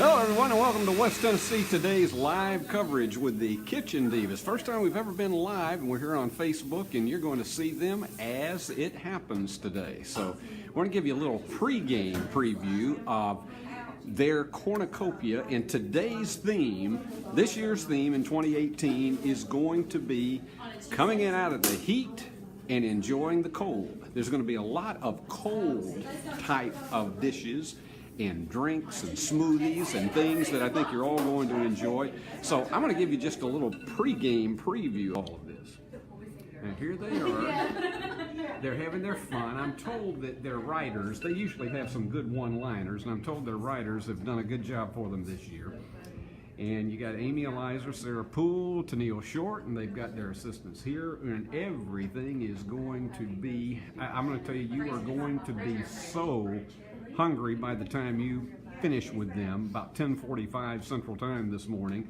Hello, everyone, and welcome to West Tennessee Today's live coverage with the Kitchen Divas. First time we've ever been live, and we're here on Facebook, and you're going to see them as it happens today. So we're going to give you a little pregame preview of their cornucopia, and today's theme, this year's theme in 2018, is going to be coming in out of the heat and enjoying the cold. There's going to be a lot of cold type of dishes and drinks and smoothies and things that I think you're all going to enjoy. So I'm going to give you just a little pregame preview of all of this. And here they are. They're having their fun. I'm told that their writers, they usually have some good one-liners, and I'm told their writers have done a good job for them this year. And you got Amy, Elizer, Seratt, Poole, Tennille Short, and they've got their assistants here, and everything is going to be, I'm going to tell you, you are going to be so hungry by the time you finish with them, about 10:45 Central Time this morning,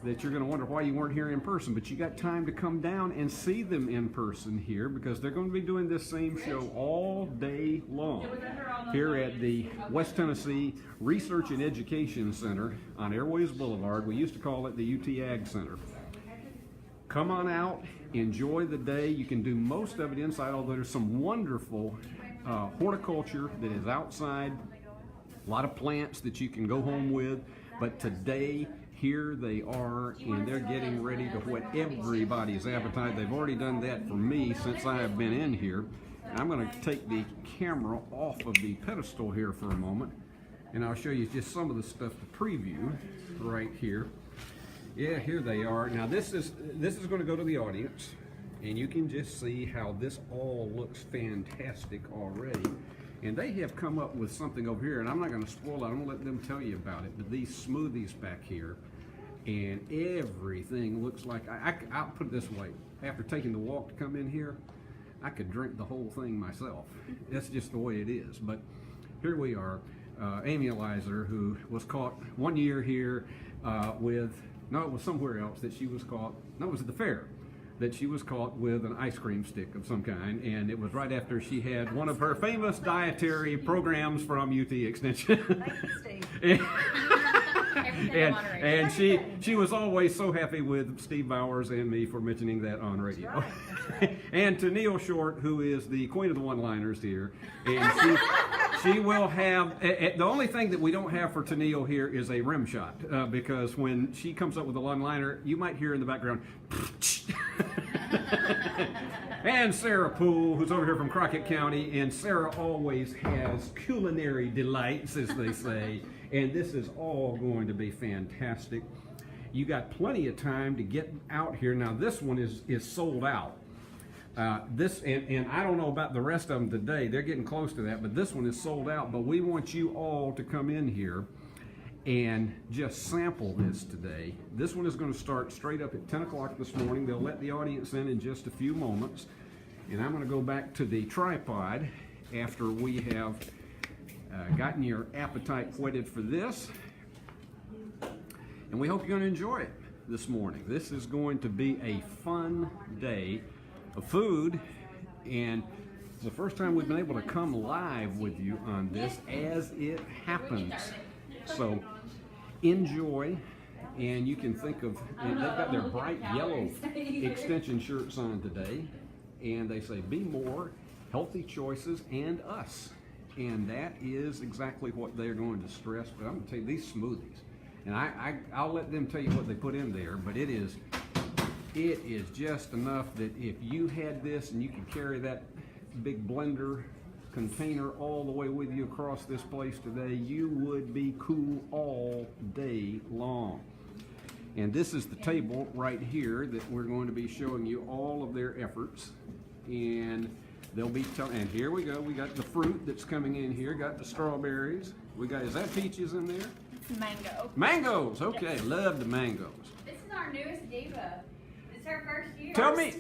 that you're going to wonder why you weren't here in person. But you got time to come down and see them in person here, because they're going to be doing this same show all day long here at the West Tennessee Research and Education Center on Airways Boulevard. We used to call it the UT Ag Center. Come on out, enjoy the day. You can do most of it inside, although there's some wonderful horticulture that is outside, a lot of plants that you can go home with. But today, here they are, and they're getting ready to whet everybody's appetite. They've already done that for me since I have been in here. And I'm going to take the camera off of the pedestal here for a moment, and I'll show you just some of the stuff to preview right here. Yeah, here they are. Now this is going to go to the audience, and you can just see how this all looks fantastic already. And they have come up with something over here, and I'm not going to spoil it. I'm going to let them tell you about it. But these smoothies back here, and everything looks like, I'll put it this way. After taking the walk to come in here, I could drink the whole thing myself. That's just the way it is. But here we are. Amy Elizer, who was caught one year here with, no, it was somewhere else that she was caught. No, it was at the fair that she was caught with an ice cream stick of some kind, and it was right after she had one of her famous dietary programs from UT Extension. and she was always so happy with Steve Bowers and me for mentioning that on radio. Right. And Tennille Short, who is the queen of the one-liners here, and she will have, the only thing that we don't have for Tennille here is a rim shot, because when she comes up with a one-liner, you might hear in the background, and Sarah Poole, who's over here from Crockett County, and Sarah always has culinary delights, as they say, and this is all going to be fantastic. You got plenty of time to get out here. Now this one is sold out. And I don't know about the rest of them today. They're getting close to that, but this one is sold out. But we want you all to come in here and just sample this today. This one is going to start straight up at 10 o'clock this morning. They'll let the audience in just a few moments. And I'm going to go back to the tripod after we have gotten your appetite whetted for this. And we hope you're going to enjoy it this morning. This is going to be a fun day of food, and it's the first time we've been able to come live with you on this as it happens. So enjoy, and you can think of, and they've got their bright yellow extension shirts on today, and they say be more, healthy choices, and us. And that is exactly what they're going to stress. But I'm going to tell you, these smoothies, and I'll let them tell you what they put in there, but it is just enough that if you had this and you could carry that big blender container all the way with you across this place today, you would be cool all day long. And this is the table right here that we're going to be showing you all of their efforts. And they'll be telling, and here we go, we got the fruit that's coming in here, got the strawberries. We got, is that peaches in there? It's mango. Mangoes, okay, Yes. Love the mangoes. This is our newest diva. It's her first year. Tell me,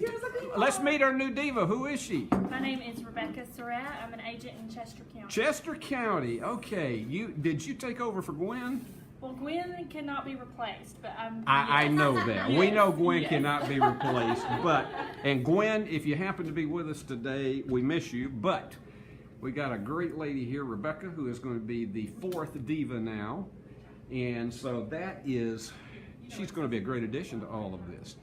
let's meet our new diva. Who is she? My name is Rebecca Seratt. I'm an agent in Chester County. Chester County, okay. Did you take over for Gwen? Well, Gwen cannot be replaced, but I know that. We Yes. know Gwen Yes. cannot be replaced, and Gwen, if you happen to be with us today, we miss you, but we got a great lady here, Rebecca, who is going to be the fourth diva now. And so that is, she's going to be a great addition to all of this.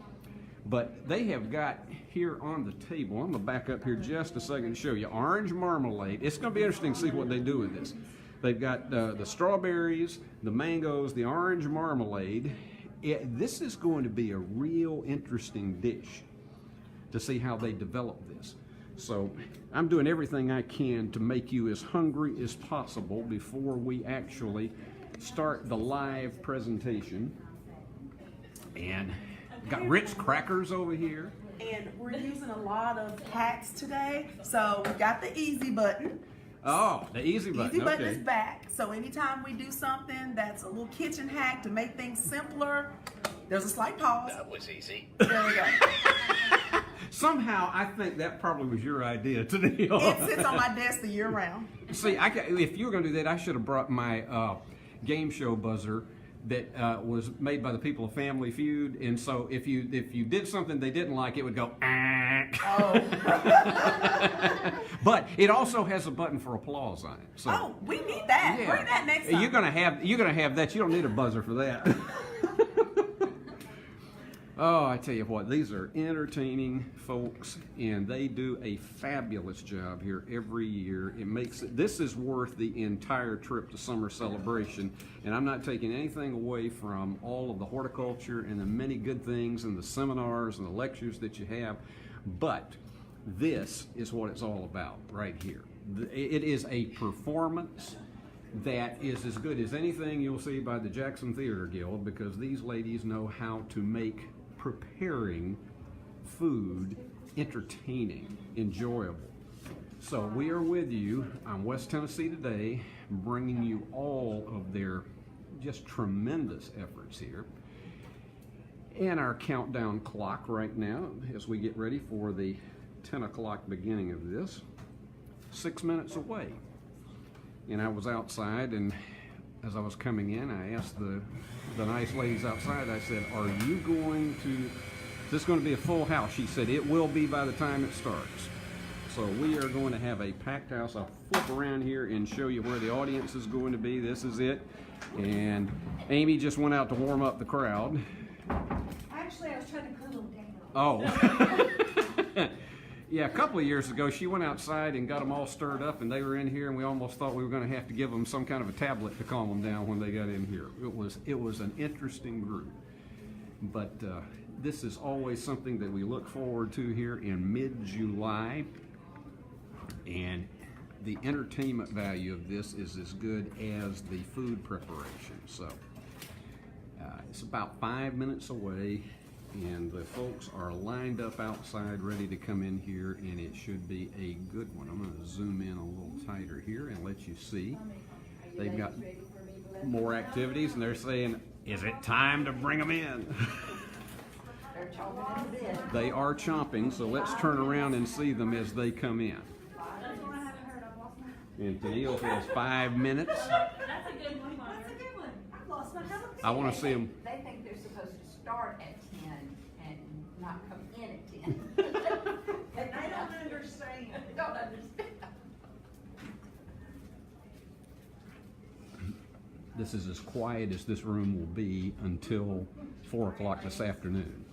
But they have got here on the table, I'm going to back up here just a second to show you, orange marmalade. It's going to be interesting to see what they do with this. They've got the strawberries, the mangoes, the orange marmalade. This is going to be a real interesting dish to see how they develop this. So I'm doing everything I can to make you as hungry as possible before we actually start the live presentation. And got Ritz crackers over here. And we're using a lot of hacks today. So we got the easy button. Oh, the easy button. Easy button okay. is back. So anytime we do something that's a little kitchen hack to make things simpler, there's a slight pause. That was easy. There we go. Somehow I think that probably was your idea today. It sits on my desk the year round. See, if you were going to do that, I should have brought my game show buzzer that was made by the people of Family Feud, and so if you did something they didn't like, it would go. Oh. But it also has a button for applause on it. So, Oh, we need that. yeah. Bring that next time. You're gonna have that. You don't need a buzzer for that. Oh, I tell you what, these are entertaining folks, and they do a fabulous job here every year. It makes it, this is worth the entire trip to Summer Celebration, and I'm not taking anything away from all of the horticulture and the many good things and the seminars and the lectures that you have, but this is what it's all about right here. It is a performance that is as good as anything you'll see by the Jackson Theater Guild, because these ladies know how to make preparing food entertaining, enjoyable. So we are with you on West Tennessee Today, bringing you all of their just tremendous efforts here. And our countdown clock right now, as we get ready for the 10 o'clock beginning of this, 6 minutes away. And I was outside, and as I was coming in, I asked the nice ladies outside, I said, are you going to, is this going to be a full house? She said, it will be by the time it starts. So we are going to have a packed house. I'll flip around here and show you where the audience is going to be. This is it. And Amy just went out to warm up the crowd. Actually, I was trying to cool them down. Oh. Yeah, a couple of years ago, she went outside and got them all stirred up, and they were in here, and we almost thought we were going to have to give them some kind of a tablet to calm them down when they got in here. It was an interesting group. But this is always something that we look forward to here in mid-July, and the entertainment value of this is as good as the food preparation. So it's about 5 minutes away, and the folks are lined up outside ready to come in here, and it should be a good one. I'm going to zoom in a little tighter here and let you see. They've got more activities, and they're saying, is it time to bring them in? They are chomping, so let's turn around and see them as they come in. And Tennille has 5 minutes. That's a good one. That's a good one. I've lost my house. I want to see them. They think they're supposed to start at 10 and not come in at 10. And I don't understand. They don't understand. This is as quiet as this room will be until 4 o'clock this afternoon.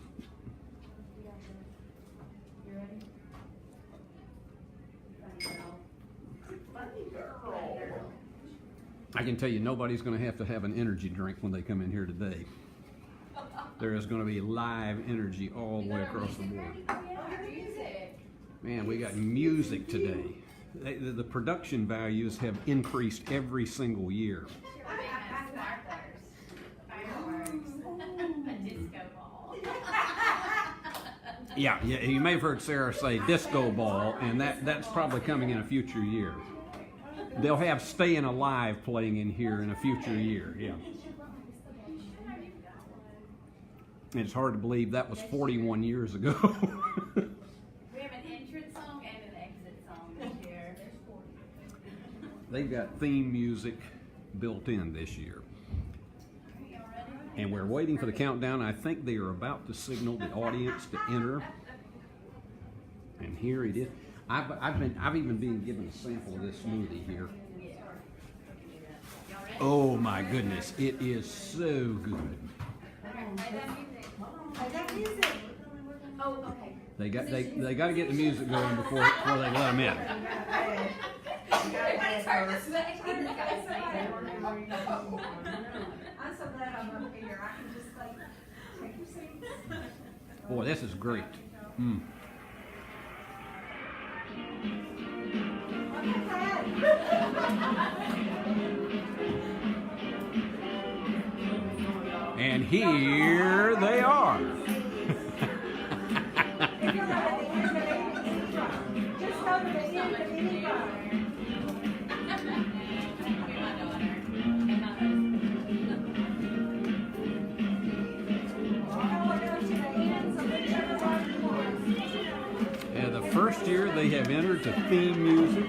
I can tell you nobody's going to have an energy drink when they come in here today. There is going to be live energy all the way across the board. Man, we got music today. The production values have increased every single year. A disco ball. Yeah, you may have heard Sarah say disco ball, and that's probably coming in a future year. They'll have Staying Alive playing in here in a future year, yeah. And it's hard to believe that was 41 years ago. We have an entrance song and an exit song this year. They've got theme music built in this year. And we're waiting for the countdown. I think they are about to signal the audience to enter. And here it is. I've even been given a sample of this smoothie here. Y'all ready? Oh my goodness, it is so good. Oh, okay. They got to get the music going before they let them in. Everybody's heard this back. I'm so glad I'm up here. I can just like take your seats. Boy, this is great. Mm. And here they are. Just go to the end of any row. And the first year they have entered to theme music,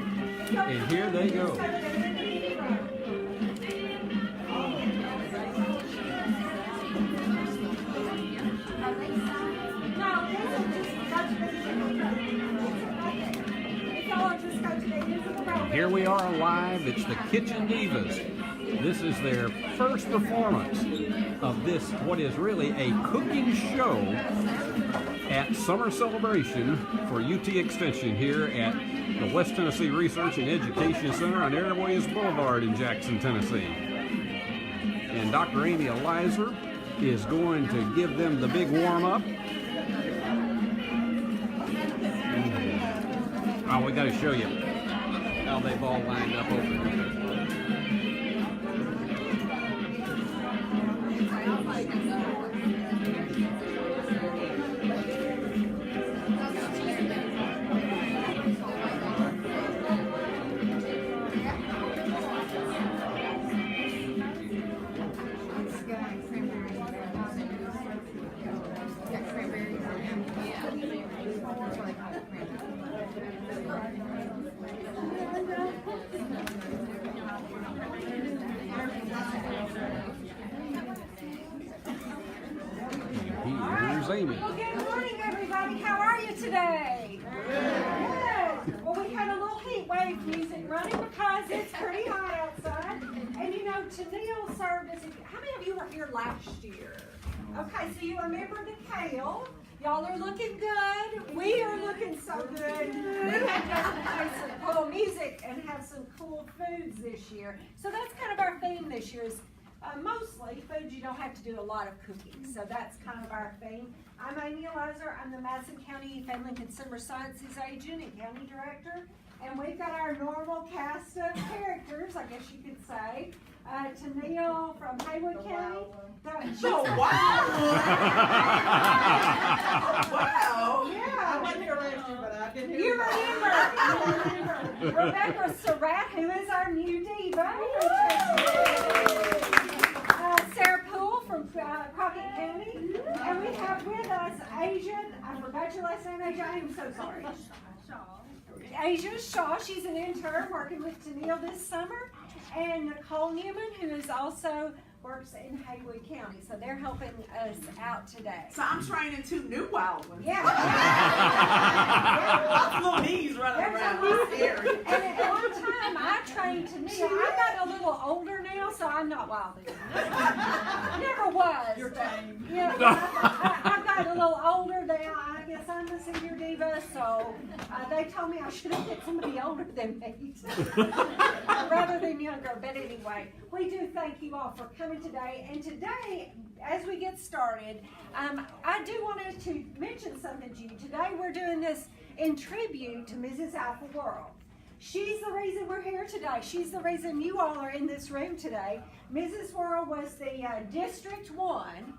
and here they go. Here we are live. It's the Kitchen Divas. This is their first performance of this, what is really a cooking show at Summer Celebration for UT Extension here at the West Tennessee Research and Education Center on Airways Boulevard in Jackson, Tennessee. And Dr. Amy Elizer is going to give them the big warm-up. Oh, we got to show you how they've all lined up over here. Here's Amy. Well, good morning, everybody. How are you today? Good. Well, we had a little heat wave music running because it's pretty hot outside. And you know, Tennille served as how many of you were here last year? Okay, so you remember the kale. Y'all are looking good. We are looking so good. We have to play some cool music and have some cool foods this year. So that's kind of our theme this year is mostly food you don't have to do a lot of cooking. So that's kind of our theme. I'm Amy Elizer. I'm the Madison County Family and Consumer Sciences Agent and County Director. And we've got our normal cast of characters, I guess you could say. Tennille from Haywood County. Oh, wow! Wow! Yeah. I wasn't here last year, but I've been here. You remember. Rebecca Seratt, who is our new diva. Sarah Poole from Crockett County. And we have with us Asian, I forgot your last name, Asia, I'm so sorry. Asia Shaw, she's an intern working with Tennille this summer. And Nicole Newman, who is also works in Haywood County. So they're helping us out today. So I'm training two new wild ones. Yeah. Lots of little knees running around. It's scary. And at one time, I trained Tennille. I got a little older now, so I'm not wild anymore. Never was. You're tame. Yeah, I've gotten a little older now. I guess I'm the senior diva, so they told me I should have picked somebody older than me rather than younger. But anyway, we do thank you all for coming today. And today, as we get started, I do want to mention something to you. Today we're doing this in tribute to Mrs. Alpha World. She's the reason we're here today. She's the reason you all are in this room today. Mrs. World was the District 1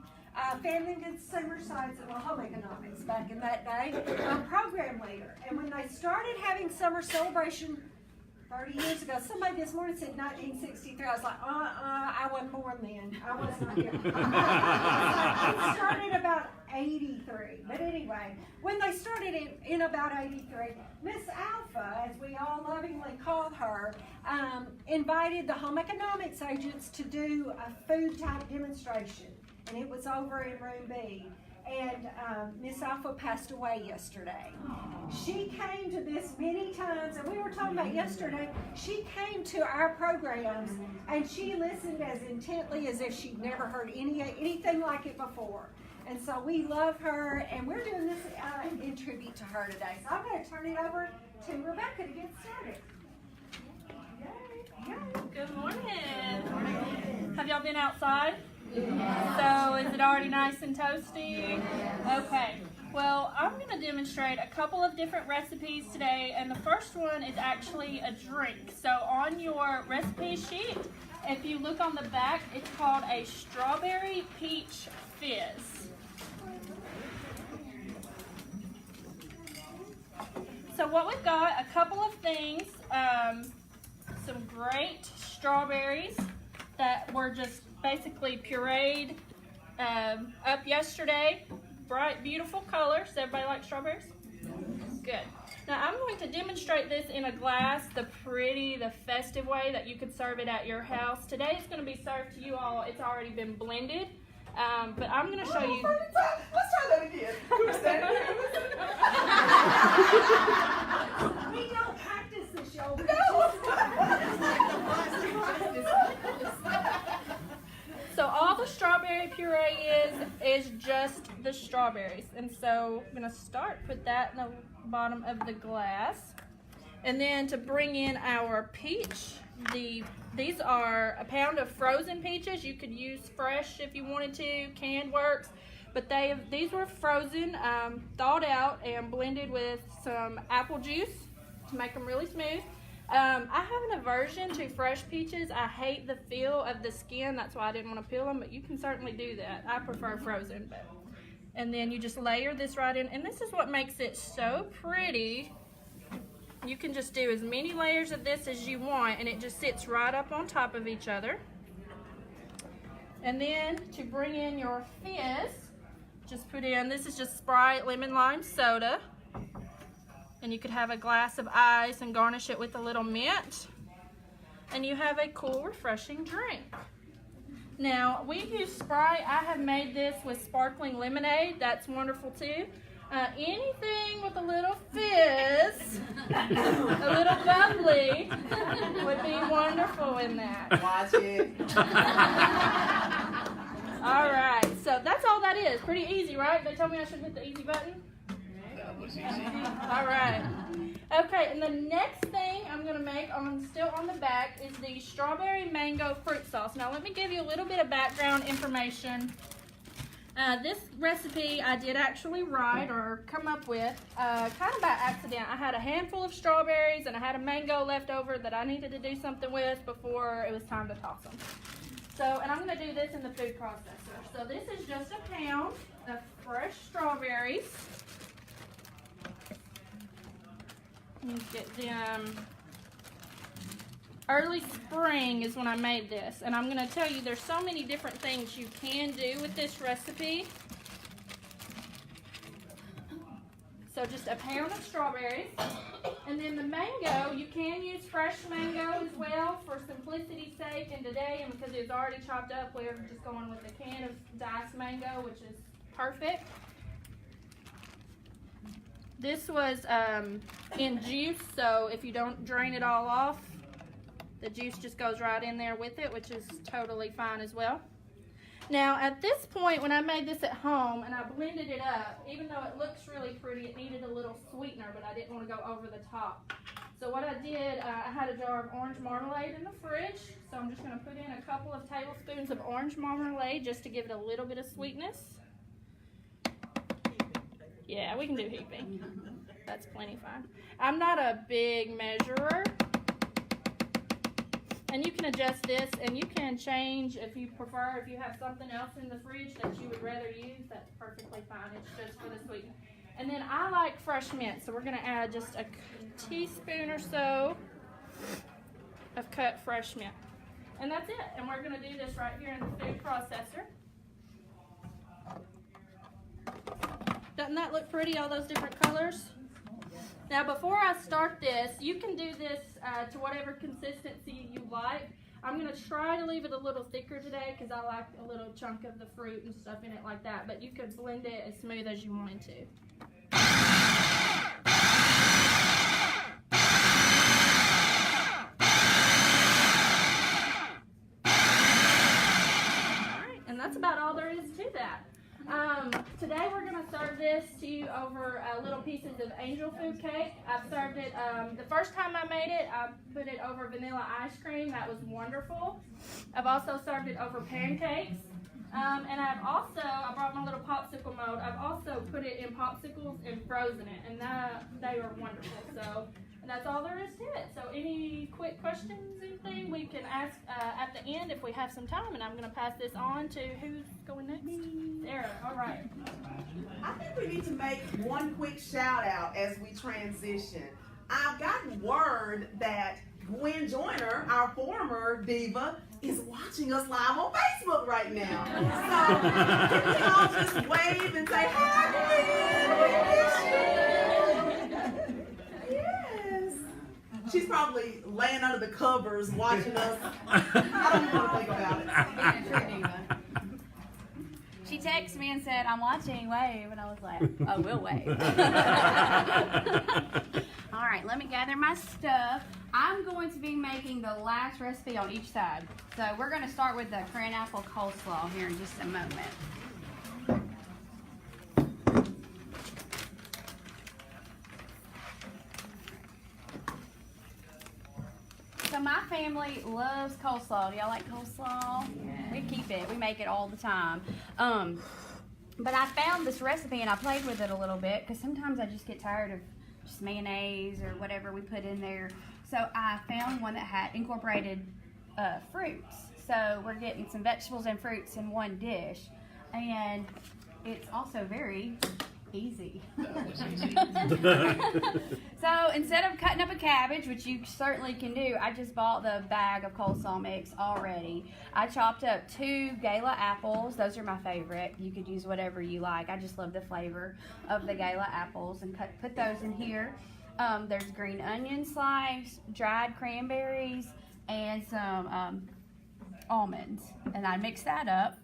Family and Consumer Science and Home Economics back in that day, program leader. And when they started having summer celebration 30 years ago, somebody this morning said 1963. I was like, I wasn't born then. I was not here. It started about 83. But anyway, when they started in about 83, Miss Alpha, as we all lovingly call her, invited the home economics agents to do a food type demonstration. And it was over in room B. And Miss Alpha passed away yesterday. She came to this many times, and we were talking about yesterday, she came to our programs, and she listened as intently as if she'd never heard anything like it before. And so we love her, and we're doing this in tribute to her today. So I'm going to turn it over to Rebecca to get started. Good morning. Have y'all been outside? So is it already nice and toasty? Okay. Well, I'm going to demonstrate a couple of different recipes today, and the first one is actually a drink. So on your recipe sheet, if you look on the back, it's called a strawberry peach fizz. So what we've got, a couple of things, some great strawberries that were just basically pureed up yesterday. Bright, beautiful colors. Does everybody like strawberries? Good. Now I'm going to demonstrate this in a glass, the festive way that you could serve it at your house. Today it's going to be served to you all. It's already been blended. But I'm going to show you. Let's try that again. We're standing here. We don't practice this, y'all. So all the strawberry puree is just the strawberries. And so I'm going to put that in the bottom of the glass. And then to bring in our peach, these are a pound of frozen peaches. You could use fresh if you wanted to, canned works. But these were frozen, thawed out, and blended with some apple juice to make them really smooth. I have an aversion to fresh peaches. I hate the feel of the skin. That's why I didn't want to peel them, but you can certainly do that. I prefer frozen. And then you just layer this right in, and this is what makes it so pretty. You can just do as many layers of this as you want, and it just sits right up on top of each other. And then to bring in your fizz, just put in, this is just Sprite lemon lime soda. And you could have a glass of ice and garnish it with a little mint. And you have a cool, refreshing drink. Now, we use Sprite. I have made this with sparkling lemonade. That's wonderful too. Anything with a little fizz, a little bubbly, would be wonderful in that. Watch it. All right, so that's all that is. Pretty easy, right? They told me I should hit the easy button. All right. Okay, and the next thing I'm going to make, still on the back, is the strawberry mango fruit sauce. Now, let me give you a little bit of background information. This recipe I did actually write or come up with kind of by accident. I had a handful of strawberries and I had a mango left over that I needed to do something with before it was time to toss them. So, and I'm going to do this in the food processor. So this is just a pound of fresh strawberries. You get them. Early spring is when I made this, and I'm going to tell you there's so many different things you can do with this recipe. So just a pound of strawberries, and then the mango, you can use fresh mango as well for simplicity's sake, and today, and because it's already chopped up, we're just going with a can of diced mango, which is perfect. This was in juice, so if you don't drain it all off, the juice just goes right in there with it, which is totally fine as well. Now, at this point, when I made this at home and I blended it up, even though it looks really pretty, it needed a little sweetener, but I didn't want to go over the top. So what I did, I had a jar of orange marmalade in the fridge, so I'm just going to put in a couple of tablespoons of orange marmalade just to give it a little bit of sweetness. Yeah, we can do heaping. That's plenty fine. I'm not a big measurer. And you can adjust this, and you can change if you prefer. If you have something else in the fridge that you would rather use, that's perfectly fine. It's just for the sweetener. And then I like fresh mint, so we're going to add just a teaspoon or so of cut fresh mint. And that's it. And we're going to do this right here in the food processor. Doesn't that look pretty, all those different colors? Now, before I start this, you can do this to whatever consistency you like. I'm going to try to leave it a little thicker today because I like a little chunk of the fruit and stuff in it like that. But you could blend it as smooth as you wanted to. Alright, and that's about all there is to that. Today we're going to serve this to you over little pieces of angel food cake. I've served it, the first time I made it, I put it over vanilla ice cream. That was wonderful. I've also served it over pancakes. And I brought my little popsicle mold. I've also put it in popsicles and frozen it, and they are wonderful. So that's all there is to it. So any quick questions, anything we can ask at the end if we have some time, and I'm going to pass this on to who's going next? Sarah, all right. I think we need to make one quick shout out as we transition. I've gotten word that Gwen Joyner, our former diva, is watching us live on Facebook right now. So can we all just wave and say, hi, Gwen! Yes. She's probably laying under the covers watching us. I don't even want to think about it. She texted me and said, I'm watching, wave, and I was like, oh, we'll wave. All right, let me gather my stuff. I'm going to be making the last recipe on each side. So we're going to start with the cran apple coleslaw here in just a moment. So my family loves coleslaw. Do y'all like coleslaw? Yeah. We keep it. We make it all the time. But I found this recipe and I played with it a little bit because sometimes I just get tired of just mayonnaise or whatever we put in there. So I found one that had incorporated fruits. So we're getting some vegetables and fruits in one dish. And it's also very easy. So instead of cutting up a cabbage, which you certainly can do, I just bought the bag of coleslaw mix already. I chopped up 2 gala apples. Those are my favorite. You could use whatever you like. I just love the flavor of the gala apples and put those in here. There's green onion slice, dried cranberries, and some almonds. And I mix that up.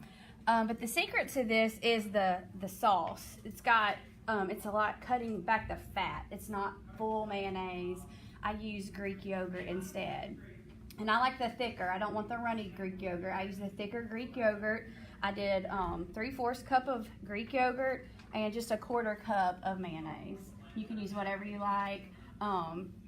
But the secret to this is the sauce. It's got, it's a lot cutting back the fat. It's not full mayonnaise. I use Greek yogurt instead. And I like the thicker. I don't want the runny Greek yogurt. I use the thicker Greek yogurt. I did 3/4 cup of Greek yogurt and just a 1/4 cup of mayonnaise. You can use whatever you like,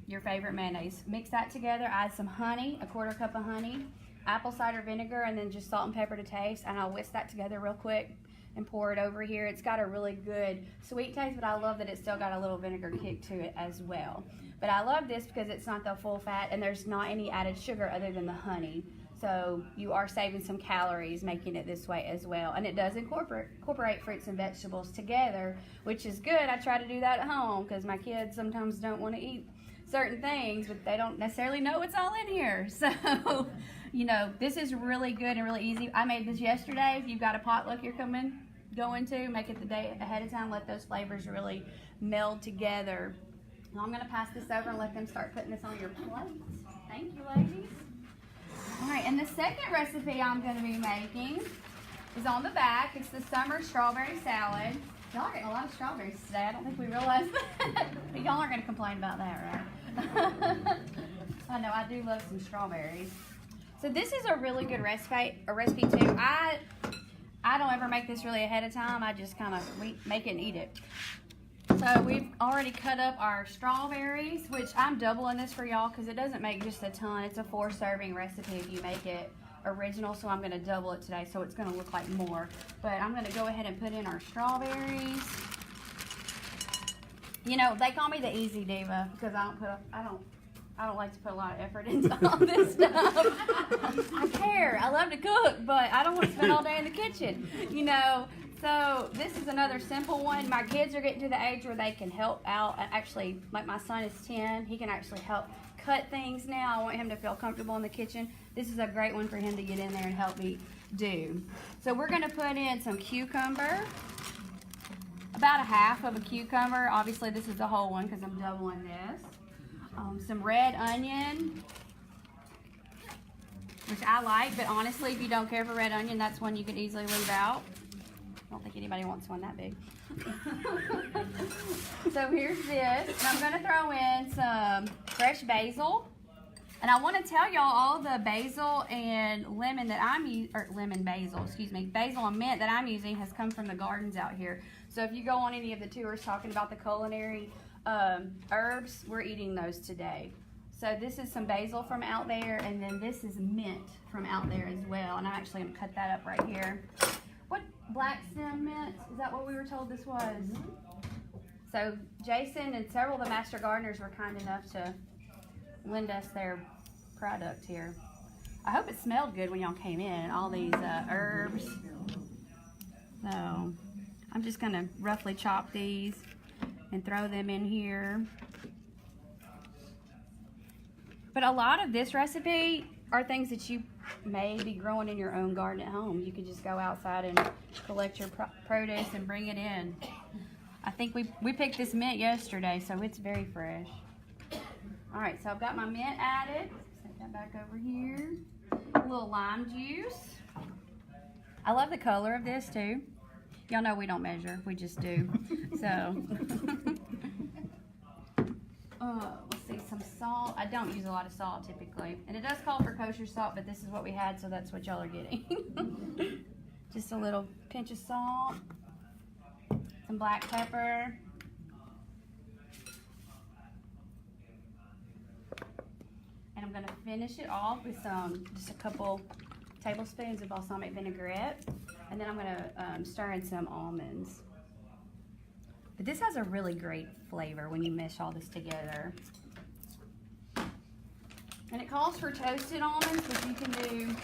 your favorite mayonnaise. Mix that together. Add some honey, a 1/4 cup of honey, apple cider vinegar, and then just salt and pepper to taste. And I'll whisk that together real quick and pour it over here. It's got a really good sweet taste, but I love that it's still got a little vinegar kick to it as well. But I love this because it's not the full fat and there's not any added sugar other than the honey. So you are saving some calories making it this way as well. And it does incorporate fruits and vegetables together, which is good. I try to do that at home because my kids sometimes don't want to eat certain things, but they don't necessarily know what's all in here. So, you know, this is really good and really easy. I made this yesterday. If you've got a potluck you're going to, make it the day ahead of time. Let those flavors really meld together. Now I'm going to pass this over and let them start putting this on your plates. Thank you, ladies. All right, and the second recipe I'm going to be making is on the back. It's the summer strawberry salad. Y'all are getting a lot of strawberries today. I don't think we realized that. But y'all aren't going to complain about that, right? I know, I do love some strawberries. So this is a really good recipe too. I don't ever make this really ahead of time. I just kind of make it and eat it. So we've already cut up our strawberries, which I'm doubling this for y'all because it doesn't make just a ton. It's a 4-serving recipe if you make it original, so I'm going to double it today so it's going to look like more. But I'm going to go ahead and put in our strawberries. You know, they call me the easy diva because I don't like to put a lot of effort into all this stuff. I care. I love to cook, but I don't want to spend all day in the kitchen, you know. So this is another simple one. My kids are getting to the age where they can help out. Actually, like my son is 10. He can actually help cut things now. I want him to feel comfortable in the kitchen. This is a great one for him to get in there and help me do. So we're going to put in some cucumber. About 1/2 of a cucumber. Obviously, this is the whole one because I'm doubling this. Some red onion. which I like, but honestly, if you don't care for red onion, that's one you could easily leave out. I don't think anybody wants one that big. So here's this, and I'm gonna throw in some fresh basil. And I want to tell y'all all the basil and lemon that I'm using, or basil and mint that I'm using has come from the gardens out here. So if you go on any of the tours talking about the culinary herbs, we're eating those today. So this is some basil from out there, and then this is mint from out there as well. And I'm actually going to cut that up right here. What, black stem mint? Is that what we were told this was? So Jason and several of the master gardeners were kind enough to lend us their product here. I hope it smelled good when y'all came in, all these herbs. So I'm just going to roughly chop these and throw them in here. But a lot of this recipe are things that you may be growing in your own garden at home. You could just go outside and collect your produce and bring it in. I think we picked this mint yesterday, so it's very fresh. All right, so I've got my mint added. Set that back over here. A little lime juice. I love the color of this too. Y'all know we don't measure, we just do. So, let's see, some salt. I don't use a lot of salt typically. And it does call for kosher salt, but this is what we had, so that's what y'all are getting. Just a little pinch of salt. Some black pepper. And I'm gonna finish it off with just a couple tablespoons of balsamic vinaigrette. And then I'm gonna stir in some almonds. But this has a really great flavor when you mesh all this together. And it calls for toasted almonds, but you can do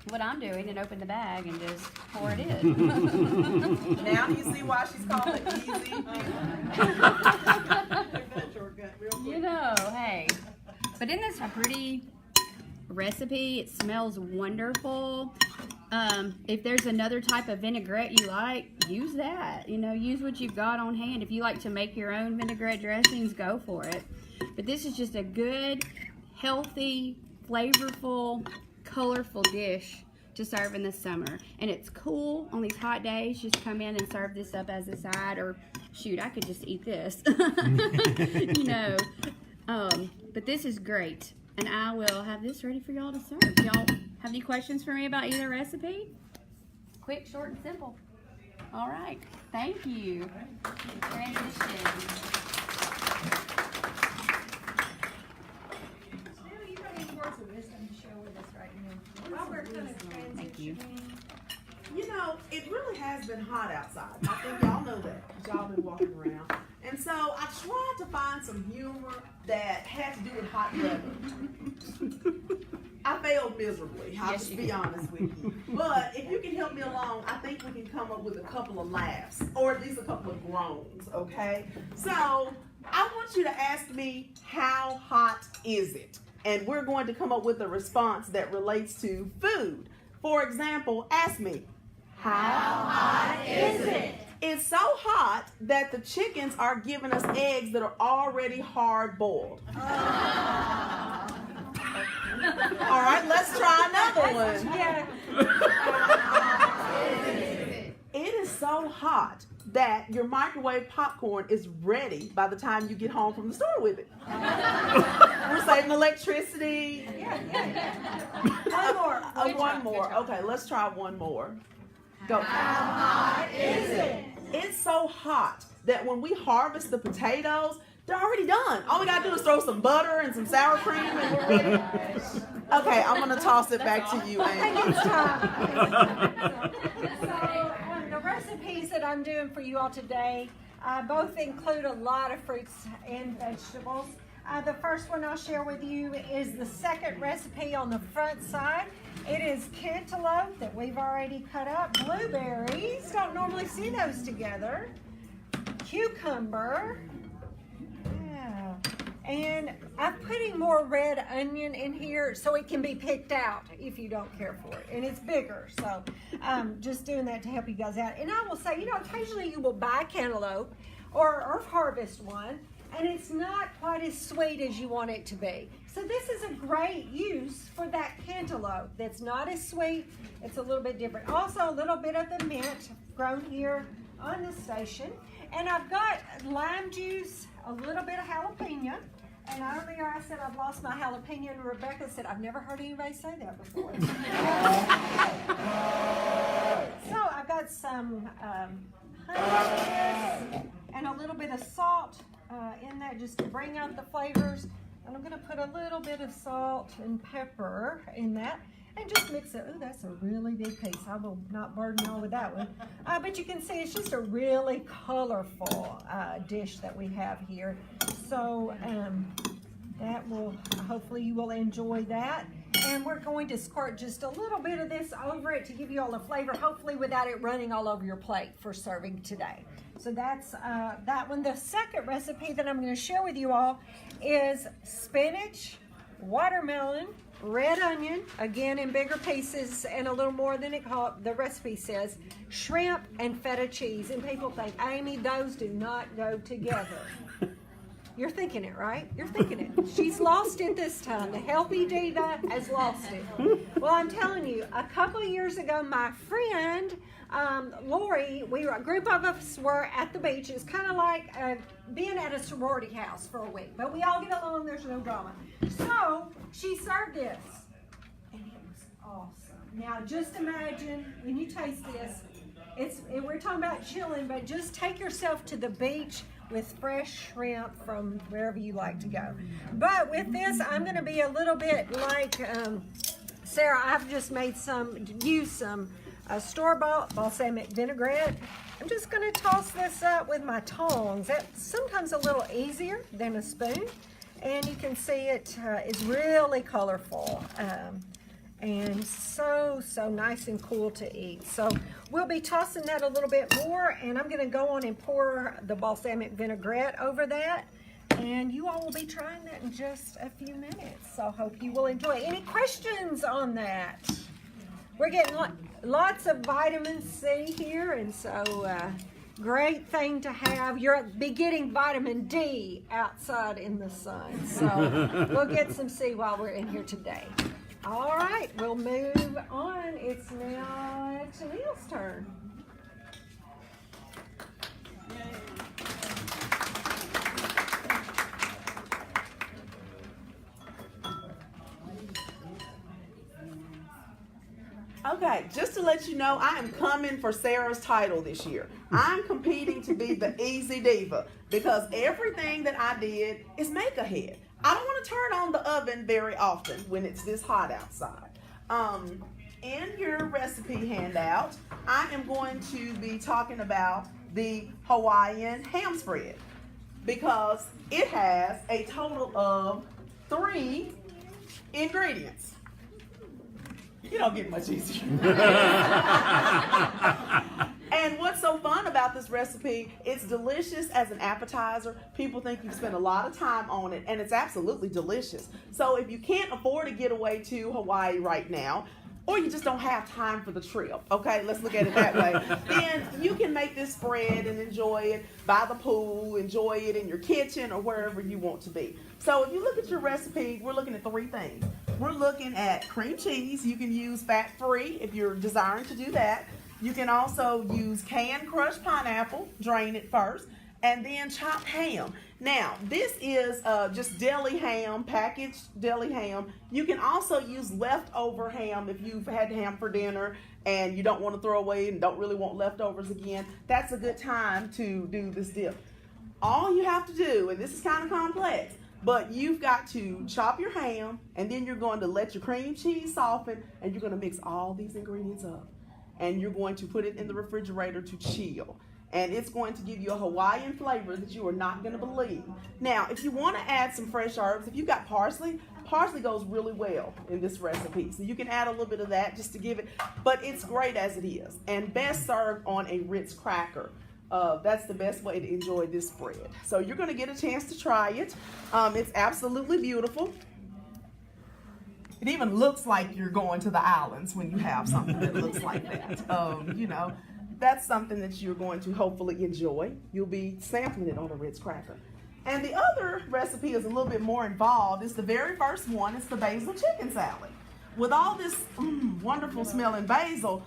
what I'm doing and open the bag and just pour it in. Now do you see why she's called it easy? You know, hey. But isn't this a pretty recipe? It smells wonderful. If there's another type of vinaigrette you like, use that. You know, use what you've got on hand. If you like to make your own vinaigrette dressings, go for it. But this is just a good, healthy, flavorful, colorful dish to serve in the summer. And it's cool on these hot days. Just come in and serve this up as a side, or shoot, I could just eat this. You know, but this is great. And I will have this ready for y'all to serve. Y'all have any questions for me about either recipe? Quick, short, and simple. All right. Thank you. Transition. You got any words of wisdom to share with us right now? While we're kind of Thank you. You know, it really has been hot outside. I think y'all know that, because y'all been walking around. And so I tried to find some humor that had to do with hot weather. I failed miserably, I'll just be honest with you. But if you can help me along, I think we can come up with a couple of laughs, or at least a couple of groans, okay? So I want you to ask me, how hot is it? And we're going to come up with a response that relates to food. For example, ask me, how hot is it? It's so hot that the chickens are giving us eggs that are already hard boiled. All right, let's try another one. Yeah. It is so hot that your microwave popcorn is ready by the time you get home from the store with it. We're saving electricity. One more. One more. Okay, let's try one more. Go. How hot is it? It's so hot that when we harvest the potatoes, they're already done. All we gotta do is throw some butter and some sour cream and we're ready. Okay, I'm gonna toss it back to you, I think Anne. it's time. So, the recipes that I'm doing for you all today both include a lot of fruits and vegetables. The first one I'll share with you is the second recipe on the front side. It is cantaloupe that we've already cut up, blueberries, don't normally see those together, cucumber, yeah. And I'm putting more red onion in here so it can be picked out if you don't care for it. And it's bigger, so just doing that to help you guys out. And I will say, you know, occasionally you will buy cantaloupe or harvest one, and it's not quite as sweet as you want it to be. So this is a great use for that cantaloupe that's not as sweet. It's a little bit different. Also, a little bit of the mint grown here on the station. And I've got lime juice, a little bit of jalapeno. And earlier I said I've lost my jalapeno, and Rebecca said, I've never heard anybody say that before. So I've got some honey and a little bit of salt in that just to bring out the flavors. And I'm going to put a little bit of salt and pepper in that and just mix it. Oh, that's a really big piece. I will not burden y'all with that one. But you can see it's just a really colorful dish that we have here. So that will, hopefully you will enjoy that. And we're going to squirt just a little bit of this over it to give you all the flavor, hopefully without it running all over your plate for serving today. So that's that one. The second recipe that I'm going to share with you all is spinach, watermelon, red onion, again in bigger pieces and a little more than the recipe says, shrimp and feta cheese. And people think, Amy, those do not go together. You're thinking it, right? You're thinking it. She's lost it this time. The healthy diva has lost it. Well, I'm telling you, a couple of years ago, my friend Lori, a group of us were at the beach. It's kind of like being at a sorority house for a week, but we all get along. There's no drama. So she served this, and it was awesome. Now, just imagine when you taste this. We're talking about chilling, but just take yourself to the beach with fresh shrimp from wherever you like to go. But with this, I'm going to be a little bit like Sarah. I've just used some store-bought balsamic vinaigrette. I'm just going to toss this up with my tongs. That's sometimes a little easier than a spoon. And you can see it is really colorful. And so nice and cool to eat. So we'll be tossing that a little bit more, and I'm gonna go on and pour the balsamic vinaigrette over that. And you all will be trying that in just a few minutes. So hope you will enjoy. Any questions on that? We're getting lots of vitamin C here, and so great thing to have. You'll be getting vitamin D outside in the sun. So we'll get some C while we're in here today. All right, we'll move on. It's now Tennille's turn. Okay, just to let you know, I am coming for Sarah's title this year. I'm competing to be the easy diva because everything that I did is make ahead. I don't want to turn on the oven very often when it's this hot outside. In your recipe handout, I am going to be talking about the Hawaiian ham spread because it has a total of 3 ingredients. You don't get much easier. And what's so fun about this recipe, it's delicious as an appetizer. People think you've spent a lot of time on it, and it's absolutely delicious. So if you can't afford to get away to Hawaii right now, or you just don't have time for the trip, okay, let's look at it that way, then you can make this spread and enjoy it by the pool, enjoy it in your kitchen or wherever you want to be. So if you look at your recipe, we're looking at 3 things. We're looking at cream cheese. You can use fat-free if you're desiring to do that. You can also use canned crushed pineapple, drain it first, and then chopped ham. Now, this is just deli ham, packaged deli ham. You can also use leftover ham if you've had ham for dinner and you don't want to throw away and don't really want leftovers again. That's a good time to do this dip. All you have to do, and this is kind of complex, but you've got to chop your ham, and then you're going to let your cream cheese soften, and you're going to mix all these ingredients up. And you're going to put it in the refrigerator to chill. And it's going to give you a Hawaiian flavor that you are not going to believe. Now, if you want to add some fresh herbs, if you've got parsley, parsley goes really well in this recipe. So you can add a little bit of that just to give it, but it's great as it is. And best served on a Ritz cracker. That's the best way to enjoy this spread. So you're going to get a chance to try it. It's absolutely beautiful. It even looks like you're going to the islands when you have something that looks like that. You know, that's something that you're going to hopefully enjoy. You'll be sampling it on a Ritz cracker. And the other recipe is a little bit more involved. It's the very first one. It's the basil chicken salad. With all this wonderful smelling basil,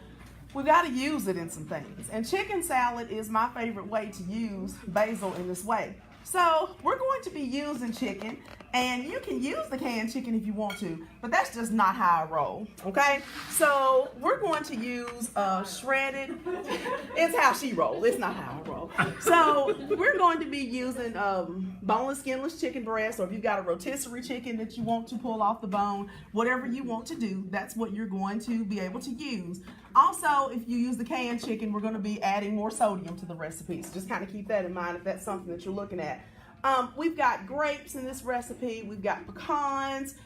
we got to use it in some things. And chicken salad is my favorite way to use basil in this way. So we're going to be using chicken, and you can use the canned chicken if you want to, but that's just not how I roll, okay? So we're going to use shredded, it's how she rolls, it's not how I roll. So we're going to be using boneless, skinless chicken breast, or if you've got a rotisserie chicken that you want to pull off the bone, whatever you want to do, that's what you're going to be able to use. Also, if you use the canned chicken, we're going to be adding more sodium to the recipe. So just kind of keep that in mind if that's something that you're looking at. We've got grapes in this recipe. We've got pecans.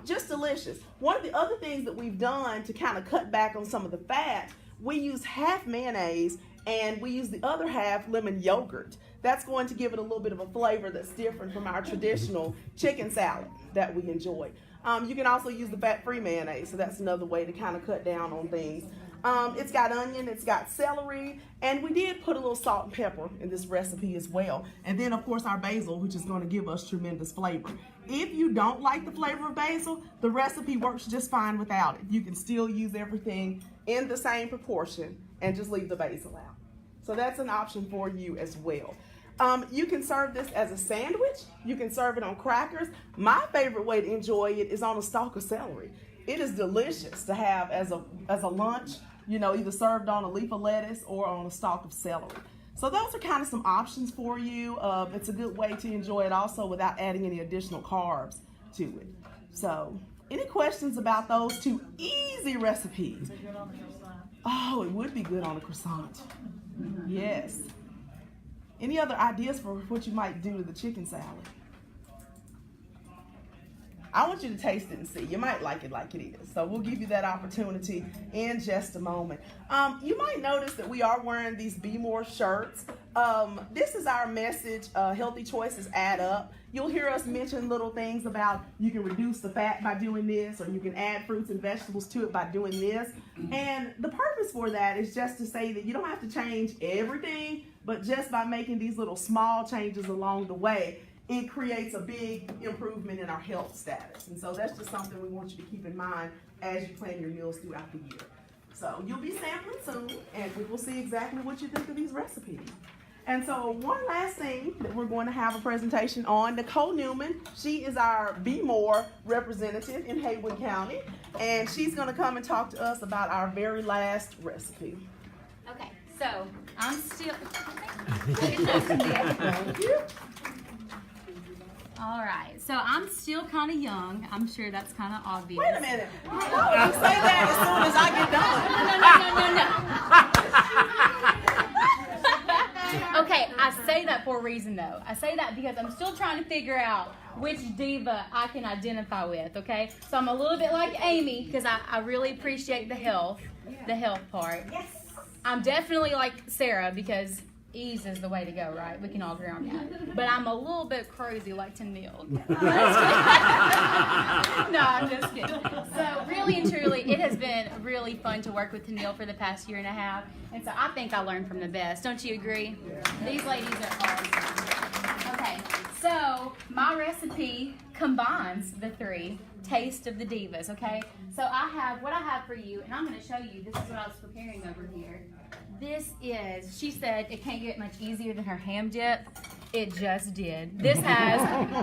Just delicious. One of the other things that we've done to kind of cut back on some of the fat, we use half mayonnaise and we use the other half lemon yogurt. That's going to give it a little bit of a flavor that's different from our traditional chicken salad that we enjoy. You can also use the fat-free mayonnaise, so that's another way to kind of cut down on things. It's got onion, it's got celery, and we did put a little salt and pepper in this recipe as well. And then, of course, our basil, which is going to give us tremendous flavor. If you don't like the flavor of basil, the recipe works just fine without it. You can still use everything in the same proportion and just leave the basil out. So that's an option for you as well. You can serve this as a sandwich. You can serve it on crackers. My favorite way to enjoy it is on a stalk of celery. It is delicious to have as a lunch, you know, either served on a leaf of lettuce or on a stalk of celery. So those are kind of some options for you. It's a good way to enjoy it also without adding any additional carbs to it. So any questions about those two easy recipes? Oh, it would be good on a croissant. Yes. Any other ideas for what you might do to the chicken salad? I want you to taste it and see. You might like it like it is. So we'll give you that opportunity in just a moment. You might notice that we are wearing these Be More shirts. This is our message, healthy choices add up. You'll hear us mention little things about you can reduce the fat by doing this, or you can add fruits and vegetables to it by doing this. And the purpose for that is just to say that you don't have to change everything, but just by making these little small changes along the way, it creates a big improvement in our health status. And so that's just something we want you to keep in mind as you plan your meals throughout the year. So you'll be sampling soon, and we will see exactly what you think of these recipes. And so one last thing that we're going to have a presentation on, Nicole Newman. She is our Be More representative in Haywood County, and she's going to come and talk to us about our very last recipe. Okay, so I'm still. All right, so I'm still kind of young. I'm sure that's kind of obvious. Wait a minute. No, you say that as soon as I get done. No. Okay, I say that for a reason though. I say that because I'm still trying to figure out which diva I can identify with, okay? So I'm a little bit like Amy because I really appreciate the health part. Yes. I'm definitely like Sarah because ease is the way to go, right? We can all agree on that. But I'm a little bit crazy like Tennille. No, I'm just kidding. So really and truly, it has been really fun to work with Tennille for the past year and a half. And so I think I learned from the best. Don't you agree? These ladies are awesome. Okay, so my recipe combines the three. Taste of the Divas, okay? So what I have for you, and I'm going to show you, this is what I was preparing over here. This is, she said it can't get much easier than her ham dip. It just did. This has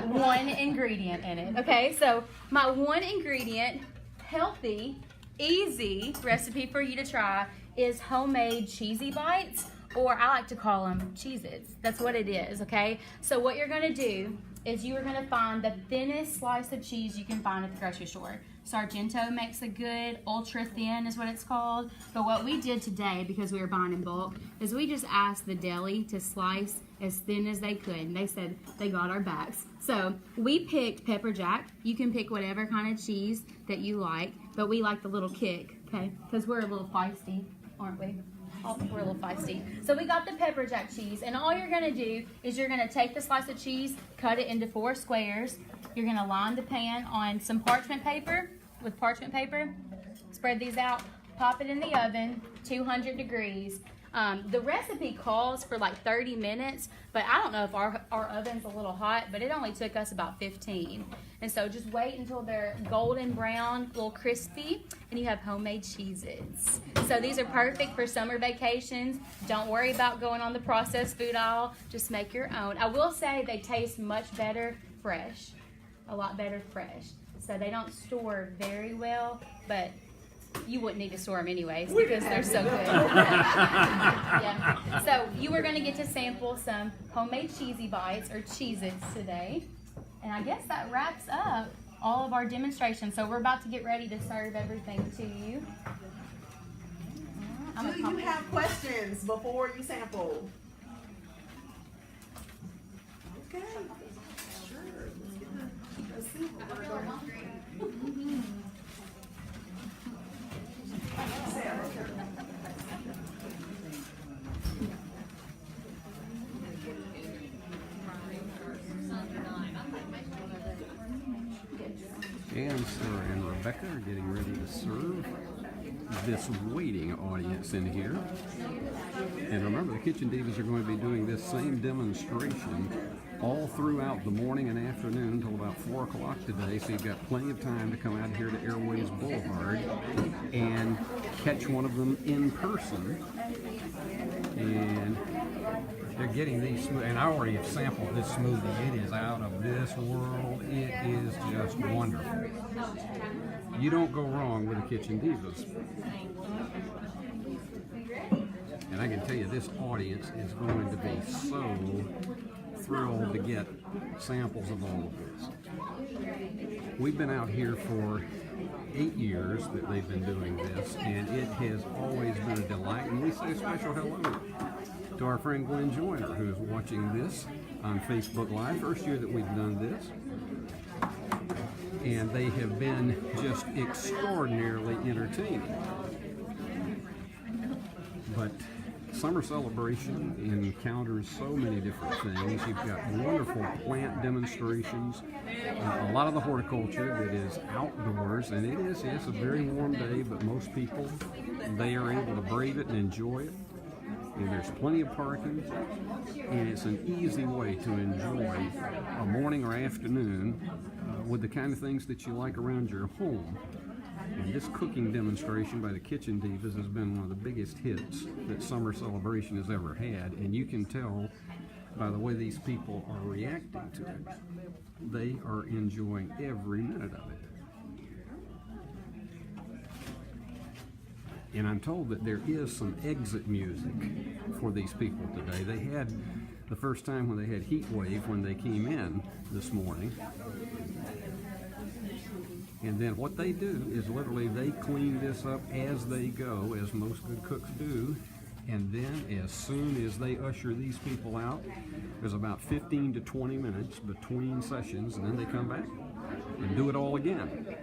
one ingredient in it, okay? So my one ingredient, healthy, easy recipe for you to try is homemade cheesy bites, or I like to call them Cheez-Its. That's what it is, okay? So what you're going to do is you are going to find the thinnest slice of cheese you can find at the grocery store. Sargento makes a good ultra thin is what it's called. But what we did today, because we were buying in bulk, is we just asked the deli to slice as thin as they could. And they said they got our backs. So we picked pepper jack. You can pick whatever kind of cheese that you like, but we like the little kick, okay? Because we're a little feisty, aren't we? Oh, we're a little feisty. So we got the pepper jack cheese, and all you're going to do is you're going to take the slice of cheese, cut it into 4 squares. You're going to line the pan on some parchment paper with parchment paper. Spread these out, pop it in the oven, 200 degrees. The recipe calls for like 30 minutes, but I don't know if our oven's a little hot, but it only took us about 15. And so just wait until they're golden brown, a little crispy, and you have homemade Cheez-Its. So these are perfect for summer vacations. Don't worry about going on the processed food aisle. Just make your own. I will say they taste much better fresh, a lot better fresh. So they don't store very well, but you wouldn't need to store them anyways because they're so good. Yeah. So you are going to get to sample some homemade cheesy bites or Cheez-Its today. And I guess that wraps up all of our demonstrations. So we're about to get ready to serve everything to you. Do you have questions before you sample? Okay. Sure. Let's see what we're doing. And Sarah and Rebecca are getting ready to serve this waiting audience in here. And remember, the Kitchen Divas are going to be doing this same demonstration all throughout the morning and afternoon until about 4 o'clock today. So you've got plenty of time to come out here to Airways Boulevard and catch one of them in person. And they're getting these smoothie, and I already have sampled this smoothie. It is out of this world. It is just wonderful. You don't go wrong with the Kitchen Divas. And I can tell you, this audience is going to be so thrilled to get samples of all of this. We've been out here for 8 years that they've been doing this, and it has always been a delight. And we say a special hello to our friend Glenn Joyner, who's watching this on Facebook Live. First year that we've done this. And they have been just extraordinarily entertaining. But Summer Celebration encounters so many different things. You've got wonderful plant demonstrations, a lot of the horticulture that is outdoors, and it is, yes, a very warm day, but most people, they are able to brave it and enjoy it. And there's plenty of parking, and it's an easy way to enjoy a morning or afternoon with the kind of things that you like around your home. And this cooking demonstration by the Kitchen Divas has been one of the biggest hits that Summer Celebration has ever had, and you can tell by the way these people are reacting to it. They are enjoying every minute of it. And I'm told that there is some exit music for these people today. They had the first time when they had heat wave when they came in this morning. And then what they do is literally they clean this up as they go, as most good cooks do. And then as soon as they usher these people out, there's about 15 to 20 minutes between sessions, and then they come back and do it all again.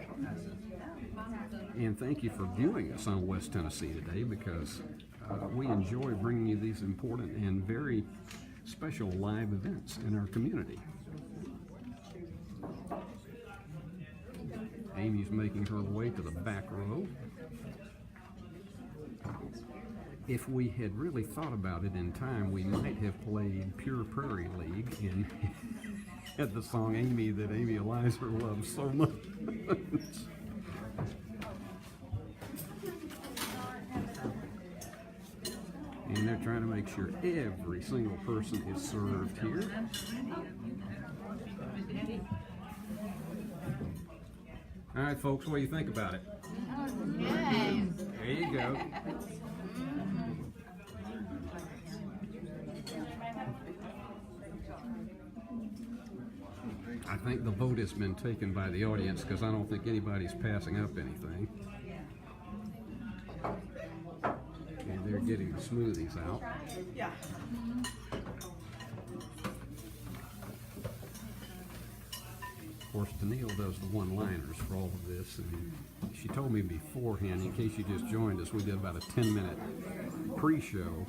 And thank you for viewing us on West Tennessee today, because we enjoy bringing you these important and very special live events in our community. Amy's making her way to the back row. If we had really thought about it in time, we might have played Pure Prairie League and had the song Amy that Amy Elizer loves so much. And they're trying to make sure every single person is served here. All right, folks, what do you think about it? Oh, good. There you go. I think the vote has been taken by the audience because I don't think anybody's passing up anything. And they're getting the smoothies out. Yeah. Of course, Tennille does the one-liners for all of this, and she told me beforehand, in case you just joined us, we did about a 10-minute pre-show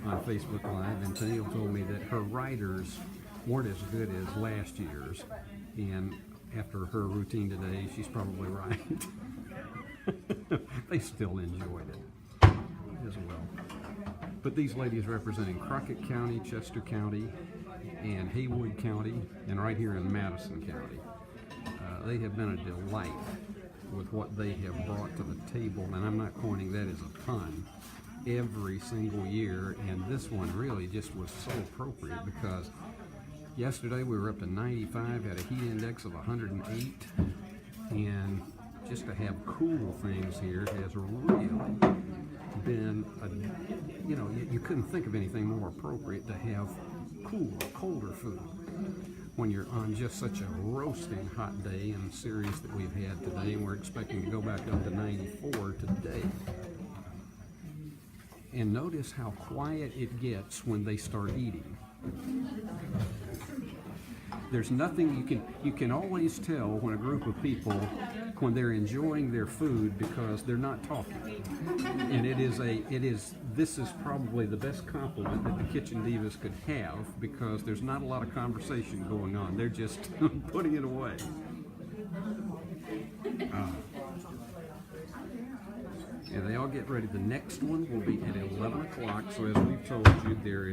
on Facebook Live, and Tennille told me that her writers weren't as good as last year's, and after her routine today, she's probably right. They still enjoyed it as well. But these ladies representing Crockett County, Chester County, and Haywood County, and right here in Madison County. They have been a delight with what they have brought to the table, and I'm not coining that as a pun, every single year, and this one really just was so appropriate because yesterday we were up to 95, had a heat index of 108, and just to have cool things here has really been, you couldn't think of anything more appropriate to have cooler, colder food when you're on just such a roasting hot day in the series that we've had today, and we're expecting to go back up to 94 today. And notice how quiet it gets when they start eating. There's nothing you can always tell when a group of people, when they're enjoying their food, because they're not talking. And this is probably the best compliment that the Kitchen Divas could have, because there's not a lot of conversation going on. They're just putting it away. And they all get ready. The next one will be at 11 o'clock. So as we've told you, there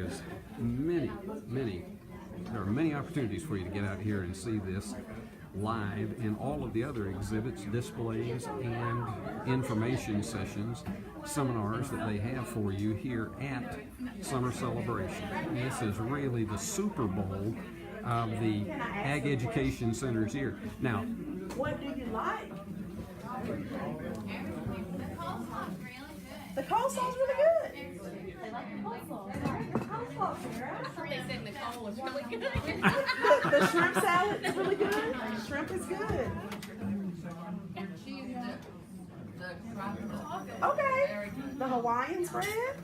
are many opportunities for you to get out here and see this live, and all of the other exhibits, displays, and information sessions, seminars that they have for you here at Summer Celebration. This is really the Super Bowl of the Ag Education Center's year. Now, What do you like? The coleslaw's really good. They said Nicole was really good. The shrimp salad is really good. Shrimp is good. Okay. The Hawaiian spread.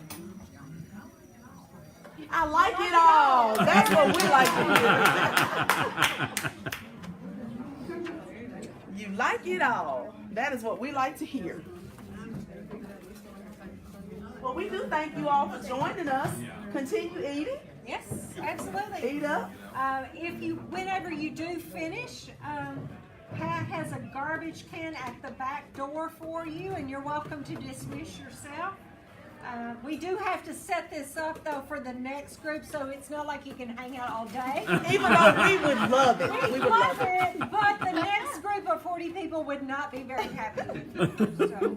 I like it all. That's what we like to hear. You like it all. That is what we like to hear. Well, we do thank you all for joining us. Continue eating. Yes, absolutely. Eat up. Whenever you do finish, Pat has a garbage can at the back door for you, and you're welcome to dismiss yourself. We do have to set this up, though, for the next group, so it's not like you can hang out all day. Even though we would love it. We would love it, but the next group of 40 people would not be very happy with you. So,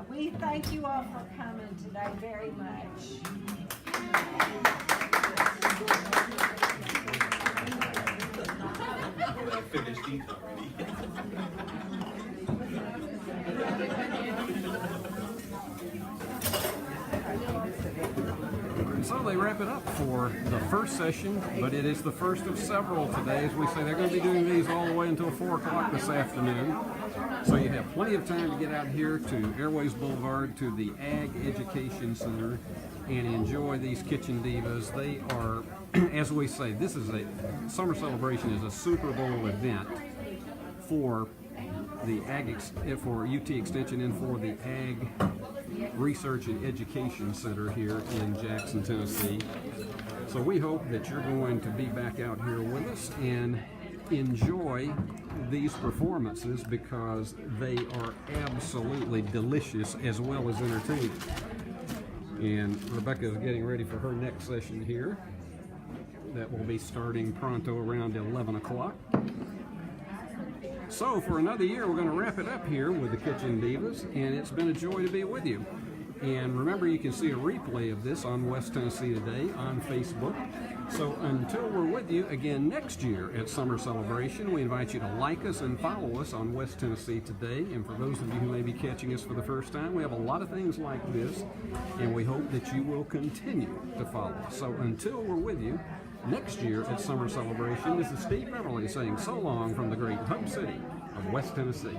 we thank you all for coming today very much. Finished eating already. so they wrap it up for the first session, but it is the first of several today. As we say, they're going to be doing these all the way until 4 o'clock this afternoon. So you have plenty of time to get out here to Airways Boulevard, to the Ag Education Center, and enjoy these Kitchen Divas. They are, as we say, this is Summer Celebration is a Super Bowl event for the for UT Extension and for the Ag Research and Education Center here in Jackson, Tennessee. So we hope that you're going to be back out here with us and enjoy these performances, because they are absolutely delicious as well as entertaining. And Rebecca is getting ready for her next session here. That will be starting pronto around 11 o'clock. So for another year, we're going to wrap it up here with the Kitchen Divas, and it's been a joy to be with you. And remember, you can see a replay of this on West Tennessee Today on Facebook. So until we're with you again next year at Summer Celebration, we invite you to like us and follow us on West Tennessee Today. And for those of you who may be catching us for the first time, we have a lot of things like this, and we hope that you will continue to follow us. So until we're with you next year at Summer Celebration, this is Steve Beverly saying so long from the great hub city of West Tennessee.